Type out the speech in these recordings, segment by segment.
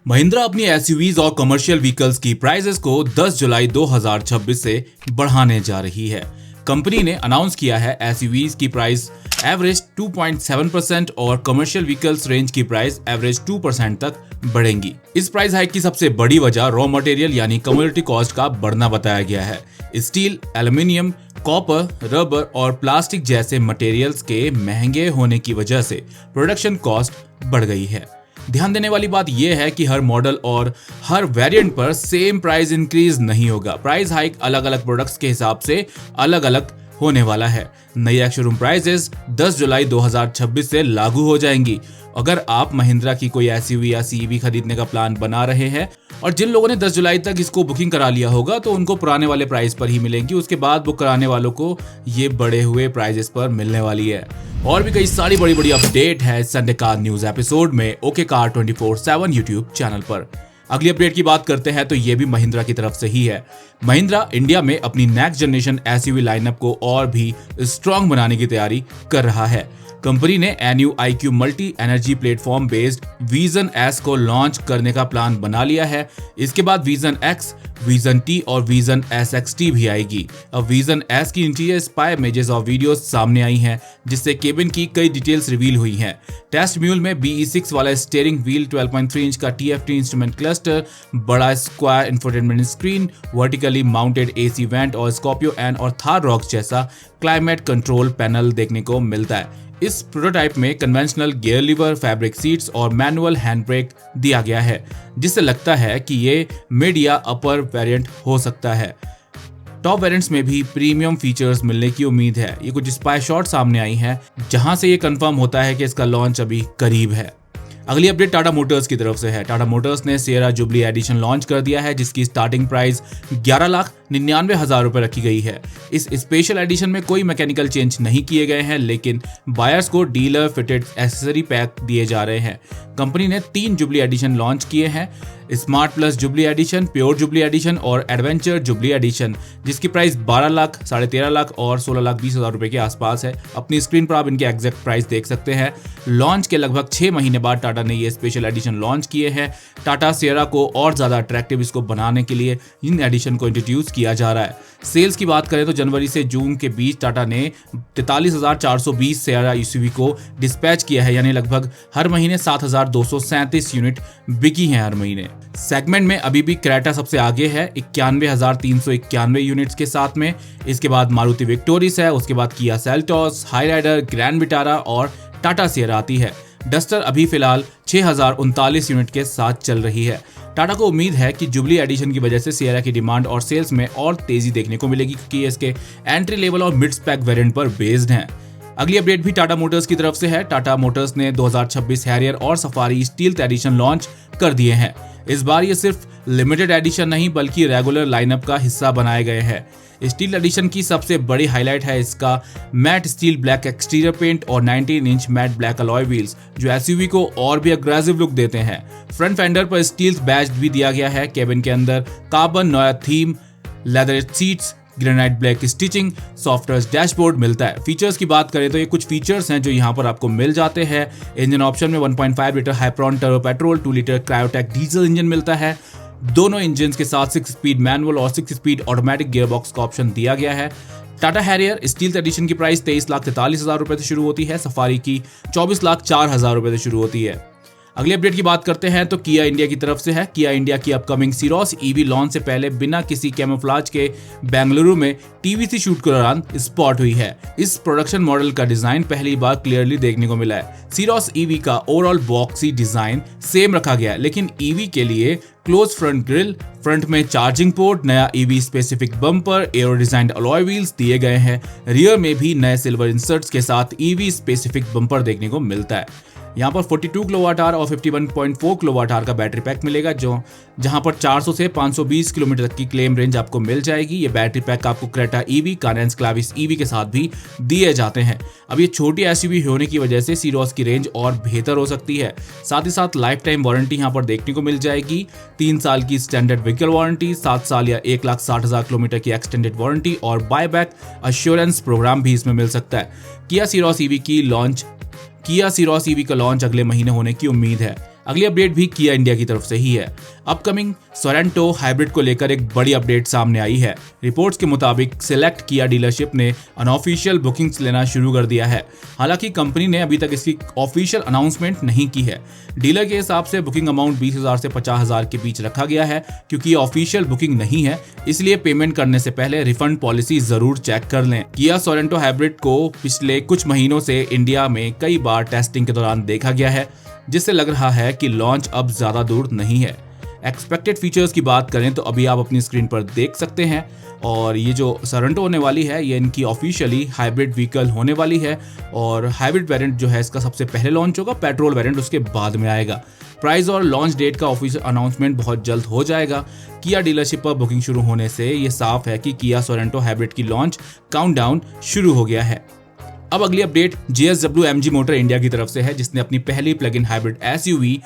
महिंद्रा अपनी एसयूवीज और commercial vehicles की प्राइसेस को 10 जुलाई 2026 से बढ़ाने जा रही है। कंपनी ने अनाउंस किया है एसयूवीज की प्राइस एवरेज 2.7% और कमर्शियल व्हीकल्स रेंज की प्राइस एवरेज 2% तक बढ़ेंगी। इस प्राइस हाइक की सबसे बड़ी वजह रॉ मटेरियल यानी कमोडिटी कॉस्ट का बढ़ना बताया गया है। स्टील, एल्यूमिनियम, कॉपर, रबर और प्लास्टिक जैसे मटेरियल्स के महंगे होने की वजह से प्रोडक्शन कॉस्ट बढ़ गई है। ध्यान देने वाली बात यह है कि हर मॉडल और हर वेरिएंट पर सेम प्राइस इंक्रीज नहीं होगा। प्राइस हाइक अलग अलग प्रोडक्ट्स के हिसाब से अलग अलग होने वाला है। नई एक्स-शोरूम प्राइसेस 10 जुलाई 2026 से लागू हो जाएंगी। अगर आप महिंद्रा की कोई एसयूवी या सीवी खरीदने का प्लान बना रहे हैं और जिन लोगों ने 10 जुलाई तक इसको बुकिंग करा लिया होगा तो उनको पुराने वाले प्राइस पर ही मिलेंगी। उसके बाद बुक कराने वालों को ये बढ़े हुए प्राइसेस पर मिलने वाली है। और भी कई सारी बड़ी बड़ी अपडेट है संडे कार न्यूज एपिसोड में ओके कार 24/7 यूट्यूब चैनल पर। अगली अपडेट की बात करते हैं तो ये भी महिंद्रा की तरफ से ही है। महिंद्रा इंडिया में अपनी नेक्स्ट जनरेशन एसयूवी लाइनअप को और भी स्ट्रॉन्ग बनाने की तैयारी कर रहा है। कंपनी ने NU IQ multi energy platform based vision S को लॉन्च करने का प्लान बना लिया है। इसके बाद विजन X, विजन T और विजन SXT भी आएगी। अब विजन S की इंटीरियर स्पाई इमेजेस और वीडियोस सामने आई हैं, जिससे केबिन की कई डिटेल्स रिवील हुई हैं। टेस्ट म्यूल में BE6 वाला स्टीयरिंग व्हील, 12.3 इंच का TFT इंस्ट्रूमेंट क्लस्टर, बड़ा square infotainment screen, vertically mounted AC went और स्कॉर्पियो एन और थार रॉक्स जैसा क्लाइमेट कंट्रोल पैनल देखने को मिलता है। इस प्रोटोटाइप में conventional gear lever, fabric seats और मैनुअल हैंड ब्रेक दिया गया है, जिससे लगता है कि ये मिड या अपर वेरिएंट हो सकता है। टॉप वेरिएंट्स में भी प्रीमियम फीचर्स मिलने की उम्मीद है। ये कुछ स्पाई शॉट सामने आई है जहां से ये कंफर्म होता है कि इसका लॉन्च अभी करीब है। अगली अपडेट टाटा मोटर्स की तरफ से है। टाटा मोटर्स ने सियरा जुबली एडिशन लॉन्च कर दिया है, जिसकी स्टार्टिंग प्राइस 11,99,000 रुपए रखी गई है। इस स्पेशल एडिशन में कोई मैकेनिकल चेंज नहीं किए गए हैं, लेकिन बायर्स को डीलर फिटेड एक्सेसरी पैक दिए जा रहे हैं। कंपनी ने 3 जुबली एडिशन लॉन्च किए हैं, smart plus jubilee edition, pure jubilee edition और एडवेंचर जुबली एडिशन, जिसकी प्राइस 12 लाख, 13.5 लाख और 16,20,000 रुपए के आसपास है। अपनी स्क्रीन पर आप इनके एग्जैक्ट प्राइस देख सकते हैं। लॉन्च के लगभग 6 महीने बाद टाटा ने ये स्पेशल एडिशन लॉन्च किए हैं। टाटा सियरा को और ज्यादा अट्रैक्टिव इसको बनाने के लिए इन एडिशन को इंट्रोड्यूस किया जा रहा है। सेल्स की बात करें तो जनवरी से जून के बीच टाटा ने 43,420 सियरा एसयूवी को डिस्पैच किया है, यानी लगभग हर महीने 7,237 यूनिट बिकी हैं हर महीने। सेगमेंट में अभी भी क्रेटा सबसे आगे है 91,391 यूनिट्स के साथ में। इसके बाद मारुति विक्टोरिस है, उसके बाद Kia Seltos, Hyryder, grand Vitara और टाटा सियरा आती है। डस्टर अभी फिलहाल 6,039 यूनिट के साथ चल रही है। टाटा को उम्मीद है कि जुबली एडिशन की वजह से सियरा की डिमांड और सेल्स में और तेजी देखने को मिलेगी, क्योंकि इसके एंट्री लेवल और मिड स्पेक वेरिएंट पर बेस्ड हैं। अगली अपडेट भी टाटा मोटर्स की तरफ से है। टाटा मोटर्स ने 2026 हैरियर और सफारी स्टील एडिशन लॉन्च कर दिए हैं। इस बार ये सिर्फ लिमिटेड एडिशन नहीं बल्कि रेगुलर लाइनअप का हिस्सा बनाए गए हैं। स्टील एडिशन की सबसे बड़ी हाईलाइट है इसका matte steel black exterior paint और 19 inch matte black alloy wheels, जो एसयूवी को और भी अग्रेसिव लुक देते हैं। फ्रंट फेंडर पर स्टील बैज भी दिया गया है। केबिन के अंदर कार्बन नया theme, leather seats, granite black stitching, software dashboard मिलता है। फीचर्स की बात करें तो ये कुछ फीचर्स हैं जो यहाँ पर आपको मिल जाते हैं। इंजन ऑप्शन में 1.5 litre Hyperion turbo petrol, 2 litre Kryotec diesel engine मिलता है। दोनों इंजन के साथ 6 स्पीड मैनुअल और 6 स्पीड ऑटोमेटिक गियरबॉक्स का ऑप्शन दिया गया है। टाटा हैरियर स्टील एडिशन की प्राइस 23,43,000 रुपए से शुरू होती है। सफारी की 24,04,000 रुपए से शुरू होती है। अगली अपडेट की बात करते हैं तो किया इंडिया की तरफ से है। किया इंडिया की अपकमिंग सीरोस ईवी लॉन्च से पहले बिना किसी कैमोफ्लेज के बेंगलुरु में टीवीसी शूट के दौरान स्पॉट हुई है। इस प्रोडक्शन मॉडल का डिजाइन पहली बार क्लियरली देखने को मिला है। सीरोस ईवी का ओवरऑल बॉक्सी डिजाइन सेम रखा गया है, लेकिन ईवी के लिए क्लोज फ्रंट ग्रिल, फ्रंट में चार्जिंग पोर्ट, नया EV specific bumper, arrow designed alloy wheels दिए गए हैं। रियर में भी नए सिल्वर इंसर्ट्स के साथ ईवी स्पेसिफिक बम्पर देखने को मिलता है। यहाँ पर 42 किलोवाट आवर और 51.4 किलोवाट आवर का बैटरी पैक मिलेगा, जो जहाँ पर 400 से 520 किलोमीटर तक की क्लेम रेंज आपको मिल जाएगी। ये बैटरी पैक आपको क्रेटा ईवी, कारेंस क्लाविस ईवी के साथ भी दिए जाते हैं। अब ये छोटी एसयूवी होने की वजह से सीरोस की रेंज और बेहतर हो सकती है। साथ ही साथ लाइफ टाइम वारंटी यहाँ पर देखने को मिल जाएगी। 3 साल की स्टैंडर्ड व्हीकल वारंटी, 7 साल या 1,60,000 किलोमीटर की एक्सटेंडेड वारंटी और बायबैक अश्योरेंस प्रोग्राम भी इसमें मिल सकता है। किया सीरोस ईवी का लॉन्च अगले महीने होने की उम्मीद है। अगली अपडेट भी किया इंडिया की तरफ से ही है। अपकमिंग सोरेंटो हाइब्रिड को लेकर एक बड़ी अपडेट सामने आई है। रिपोर्ट्स के मुताबिक सिलेक्ट किया डीलरशिप ने अनऑफिशियल बुकिंग्स लेना शुरू कर दिया है। हालांकि कंपनी ने अभी तक इसकी ऑफिशियल अनाउंसमेंट नहीं की है। डीलर के हिसाब से बुकिंग अमाउंट 20,000 से 50,000 के बीच रखा गया है। क्योंकि ऑफिशियल बुकिंग नहीं है, इसलिए पेमेंट करने से पहले रिफंड पॉलिसी जरूर चेक कर लें। किया सोरेंटो हाइब्रिड को पिछले कुछ महीनों से इंडिया में कई बार टेस्टिंग के दौरान देखा गया है, जिससे लग रहा है कि लॉन्च अब ज्यादा दूर नहीं है। एक्सपेक्टेड फीचर्स की बात करें तो अभी आप अपनी स्क्रीन पर देख सकते हैं, और ये जो सोरेंटो होने वाली है ये इनकी ऑफिशियली हाइब्रिड व्हीकल होने वाली है। और हाइब्रिड वेरिएंट जो है इसका सबसे पहले लॉन्च होगा, पेट्रोल वेरिएंट उसके बाद में आएगा। प्राइस और लॉन्च डेट का ऑफिशियल अनाउंसमेंट बहुत जल्द हो जाएगा। किया डीलरशिप पर बुकिंग शुरू होने से ये साफ है कि किया सोरेंटो हाइब्रिड की लॉन्च काउंटडाउन शुरू हो गया है। अब अगली update JSW MG motor India की तरफ से है, जिसने अपनी पहली plug in hybrid SUV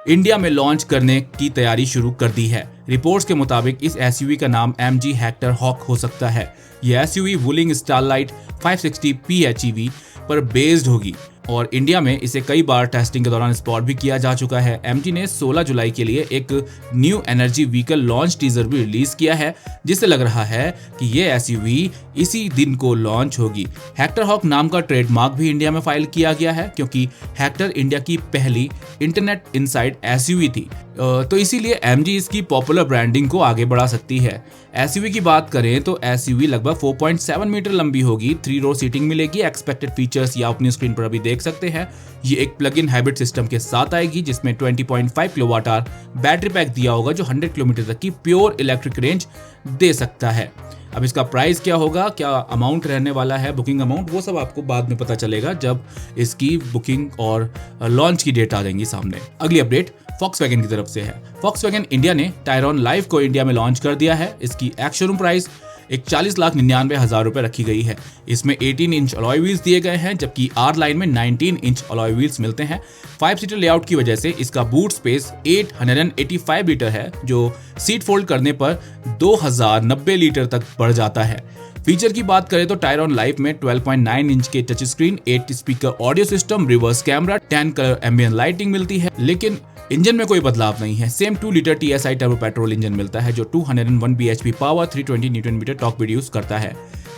India में लॉन्च करने की तैयारी शुरू कर दी है। रिपोर्ट्स के मुताबिक इस SUV का नाम MG हेक्टर हॉक हो सकता है। यह SUV वुलिंग स्टारलाइट 560 PHEV पर बेस्ड होगी और इंडिया में इसे कई बार टेस्टिंग के दौरान स्पॉट भी किया जा चुका है। MG ने 16 जुलाई के लिए एक new energy vehicle launch teaser भी रिलीज किया है, जिससे लग रहा है कि ये SUV इसी दिन को लॉन्च होगी। हेक्टर हॉक नाम का ट्रेडमार्क भी इंडिया में फाइल किया गया है, क्योंकि हेक्टर इंडिया की पहली इंटरनेट इनसाइड SUV थी, तो इसीलिए MG इसकी पॉपुलर ब्रांडिंग को आगे बढ़ा सकती है। SUV की बात करें तो SUV लगभग 4.7 मीटर लंबी होगी, 3 रो सीटिंग मिलेगी। एक्सपेक्टेड फीचर्स या अपनी स्क्रीन पर अभी देख सकते हैं। ये एक प्लग इन हाइब्रिड सिस्टम के साथ आएगी, जिसमें 20.5 किलोवाट आवर बैटरी पैक दिया होगा, जो 100 किलोमीटर तक की प्योर इलेक्ट्रिक रेंज दे सकता है। अब इसका प्राइस क्या होगा, क्या अमाउंट रहने वाला है, बुकिंग अमाउंट, वो सब आपको बाद में पता चलेगा जब इसकी बुकिंग और लॉन्च की डेट आ जाएंगी सामने। अगली अपडेट Volkswagen की तरफ से है। Volkswagen इंडिया ने टायरॉन लाइव को इंडिया में लॉन्च कर दिया है। इसकी एक्स शोरूम प्राइस 41,99,000 रुपए रखी गई है। इसमें 18 इंच अलॉय व्हील्स दिए गए हैं, जबकि आर लाइन में 19 इंच अलॉय व्हील्स मिलते हैं। 5 सीटर लेआउट की वजह से इसका बूट स्पेस 885 लीटर है, जो सीट फोल्ड करने पर 2090 लीटर तक बढ़ जाता है। फीचर की बात करें तो टायरॉन लाइव में 12.9 इंच के touch screen, 8 speaker audio system, reverse camera, 10 colour ambient lighting मिलती है, लेकिन इंजन में कोई बदलाव नहीं है। Same 2 litre TSI turbo petrol engine मिलता है, जो 201 bhp power, 320 newton metre torque produce करता है।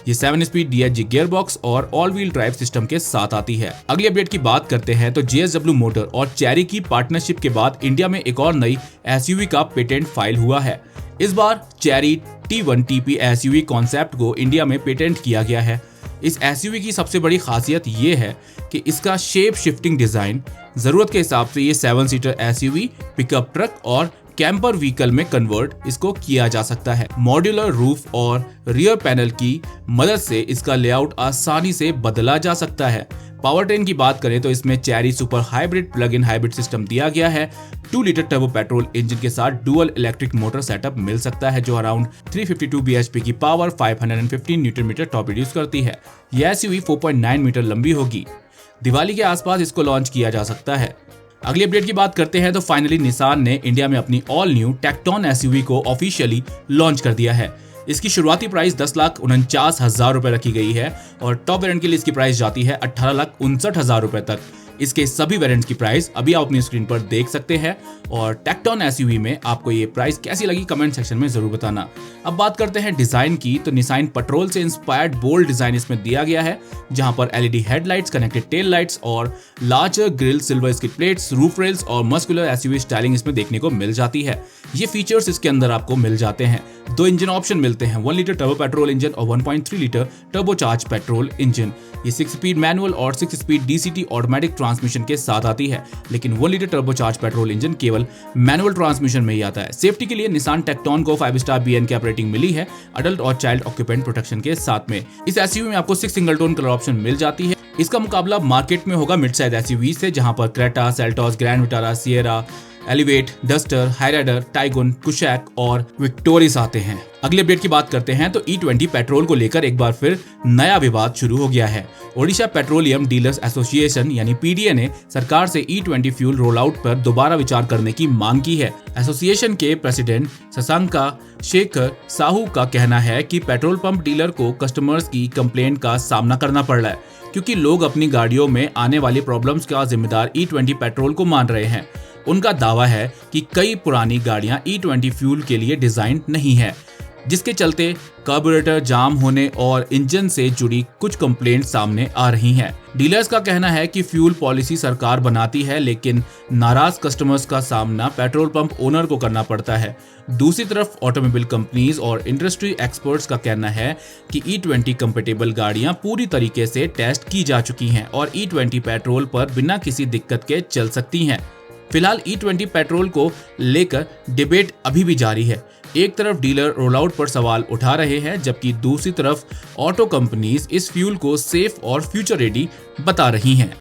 ये 7 स्पीड DSG गियर बॉक्स और ऑल व्हील ड्राइव सिस्टम के साथ आती है। अगली अपडेट की बात करते हैं तो JSW मोटर और चेरी की पार्टनरशिप के बाद इंडिया में एक और नई SUV का पेटेंट फाइल हुआ है। इस बार Chery T1 TP SUV concept को इंडिया में पेटेंट किया गया है। इस SUV की सबसे बड़ी खासियत ये है कि इसका शेप शिफ्टिंग डिजाइन, जरूरत के हिसाब से ये 7 सीटर SUV, पिकअप ट्रक और कैंपर व्हीकल में कन्वर्ट इसको किया जा सकता है। मॉड्यूलर रूफ और रियर पैनल की मदद से इसका लेआउट आसानी से बदला जा सकता है। पावर ट्रेन की बात करें तो इसमें cherry super hybrid plug in hybrid system दिया गया है। 2 लीटर टर्बो पेट्रोल इंजन के साथ डुअल इलेक्ट्रिक मोटर सेटअप मिल सकता है, जो अराउंड 352 bhp की power, 515 newton metre torque produce करती है। यह SUV 4.9 मीटर लंबी होगी। दिवाली के आसपास इसको लॉन्च किया जा सकता है। अगली अपडेट की बात करते हैं तो फाइनली निसान ने इंडिया में अपनी ऑल न्यू टेक्टोन SUV को ऑफिशियली लॉन्च कर दिया है। इसकी शुरुआती प्राइस 10,49,000 रुपए रखी गई है और टॉप वेरिएंट के लिए इसकी प्राइस जाती है 18,59,000 रुपए तक। इसके सभी वेरिएंट्स की प्राइस अभी आप अपनी स्क्रीन पर देख सकते हैं। और टेक्टोन SUV में आपको ये प्राइस कैसी लगी कमेंट सेक्शन में जरूर बताना। अब बात करते हैं डिजाइन की, तो निसान पेट्रोल से इंस्पायर्ड बोल्ड डिजाइन इसमें दिया गया है, जहां पर LED headlights, connected tail lights और larger grille, silver skid plates, roof rails और मस्कुलर SUV स्टाइलिंग इसमें देखने को मिल जाती है। ये फीचर्स इसके अंदर आपको मिल जाते हैं। 2 इंजन ऑप्शन मिलते हैं, 1 लीटर टर्बो पेट्रोल इंजन और 1.3 लीटर टर्बोचार्ज पेट्रोल इंजन। ये 6 स्पीड मैनुअल और 6 स्पीड DCT ऑटोमेटिक ट्रांसमिशन के साथ आती है, लेकिन 1 लीटर टर्बोचार्ज पेट्रोल इंजन केवल मैनुअल ट्रांसमिशन में ही आता है। सेफ्टी के लिए निसान टेक्टोन को 5 स्टार BN की रेटिंग मिली है, अडल्ट और चाइल्ड ऑक्यूपेंट प्रोटेक्शन के साथ में। इस SUV में आपको 6 सिंगल टोन कलर ऑप्शन मिल जाती है। इसका मुकाबला मार्केट में होगा मिड साइज SUV से, जहां पर Creta, Seltos, Grand Vitara, Sierra, Elevate, Duster, Hyryder, Taigun, Kushaq और विक्टोरिस आते हैं। अगले अपडेट की बात करते हैं तो E20 पेट्रोल को लेकर एक बार फिर नया विवाद शुरू हो गया है। ओडिशा पेट्रोलियम डीलर्स एसोसिएशन यानी PDA ने सरकार से E20 फ्यूल रोल आउट पर दोबारा विचार करने की मांग की है। एसोसिएशन के प्रेसिडेंट शशांका शेखर साहू का कहना है कि पेट्रोल पंप डीलर को कस्टमर्स की कंप्लेंट का सामना करना पड़ रहा है, क्योंकि लोग अपनी गाड़ियों में आने वाली प्रॉब्लम्स का जिम्मेदार E20 पेट्रोल को मान रहे हैं। उनका दावा है कि कई पुरानी गाड़ियां E20 फ्यूल के लिए डिजाइन नहीं है, जिसके चलते कार्बोरेटर जाम होने और इंजन से जुड़ी कुछ कंप्लेंट सामने आ रही हैं। डीलर्स का कहना है कि फ्यूल पॉलिसी सरकार बनाती है, लेकिन नाराज कस्टमर्स का सामना पेट्रोल पंप ओनर को करना पड़ता है। दूसरी तरफ ऑटोमोबाइल कंपनीज और इंडस्ट्री एक्सपर्ट्स का कहना है कि E20 कंपैटिबल गाड़ियां पूरी तरीके से टेस्ट की जा चुकी हैं और E20 पेट्रोल पर बिना किसी दिक्कत के चल सकती हैं। फिलहाल E20 पेट्रोल को लेकर डिबेट अभी भी जारी है। एक तरफ डीलर रोल आउट पर सवाल उठा रहे हैं, जबकि दूसरी तरफ ऑटो कंपनीज इस फ्यूल को सेफ और फ्यूचर रेडी बता रही हैं।